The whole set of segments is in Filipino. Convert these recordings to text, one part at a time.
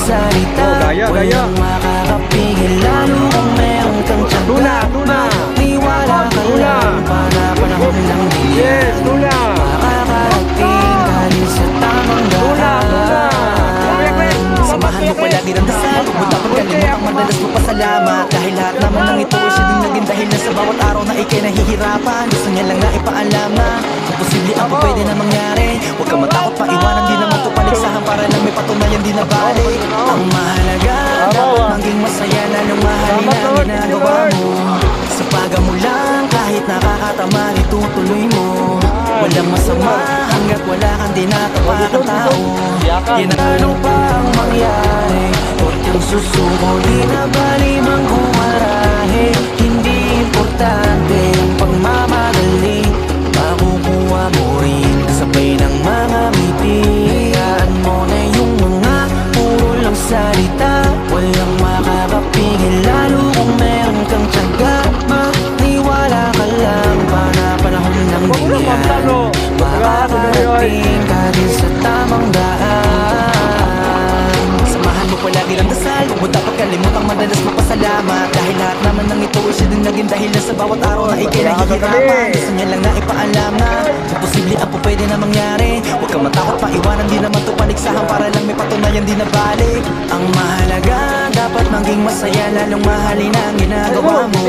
salita, walang makakapigil lalo kung meron kang tiyaga. Magtiwala ka lang, panahon lang din yan. Makakarating ka din sa tamang daan. Samahan mo palagi ng dasal, huwag dapat kalimutang madalas mo pasalamat. Dahil lahat naman ng ito ay siya din naging dahilan sa bawat araw na ikay nahihirapan. Gusto niya lang na ipaalam na kung posible ang pwede na mangyari. Huwag ka matakot pa iwanan, di naman ito paligsahan para lang may patunayan di na balik. Ang mahalaga, dapat maging masaya lalong mahalin ang ginagawa mo. Sa paga mo lang, kahit nakakatama, itutuloy mo. Walang masama hanggat wala kang dinatapakang tao. Yan ang pa ang mangyari, huwag kang susuko, di na bali mang kumarahe. Hindi importante ang pagmamadali, makukuha mo rin kasabay ng mga ngiti. Hayaan mo na yung mga puro lang salita, walang makakapigil lalo kung meron kang tiyaga. Magtiwala ka lang, panahon lang din yan. Makakarating ka din sa tamang daan. Samahan mo palagi ng dasal, huwag dapat kalimutang madalas mo pasalamat. Dahil lahat naman ng ito ay siya din naging dahilan sa bawat araw na ikay nahihirapan. Gusto niya lang na ipaalam na kung posible ang pwede na mangyari. Huwag kang matakot pa iwanan, di naman ito paligsahan para lang may patunayan di na balik. Ang mahalaga, dapat maging masaya lalong mahalin ang ginagawa mo.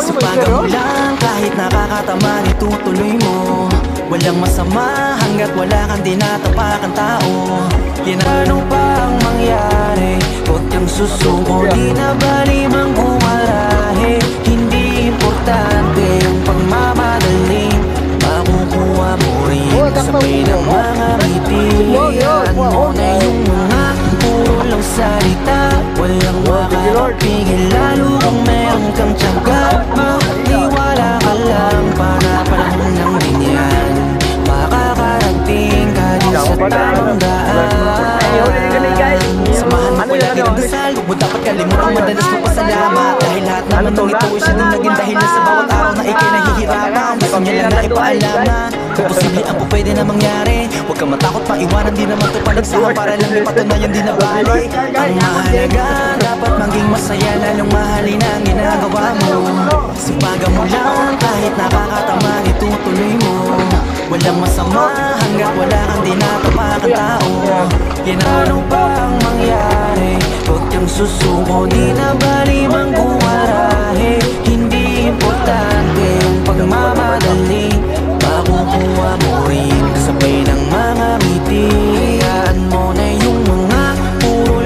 Sa paga mo lang, kahit nakakatama, itutuloy mo. Walang masama hanggat wala kang dinatapakang tao. Yan ano pa ang mangyari, huwag kang susuko, di na bali mang umarahe. Hindi importante ang pagmamadali, makukuha mo rin kasabay ng mga ngiti. Hayaan mo na yung mga puro lang salita, walang makakapigil lalo kung meron kang tiyaga. Magtiwala ka lang, panahon lang din yan. Makakarating ka din sa tamang daan. Samahan mo palagi ng dasal, huwag dapat kalimutang madalas mo pasalamat. Dahil lahat naman ng ito ay siya din naging dahilan sa bawat araw na ikay nahihirapan. Gusto niya lang na ipaalam na kung posible ang pwede na mangyari. Huwag kang matakot pa iwanan, di naman ito paligsahan para lang may patunayan di na balik. Ang mahalaga, dapat maging masaya lalong mahalin ang ginagawa mo. Sipagan mo lang, kahit nakakatama, itutuloy mo. Walang masama hanggat wala kang dinatapakang tao. Yan ano pa ang mangyari, huwag kang susuko, di na bali mang kumarahe. Hindi importante ang pagmamadali,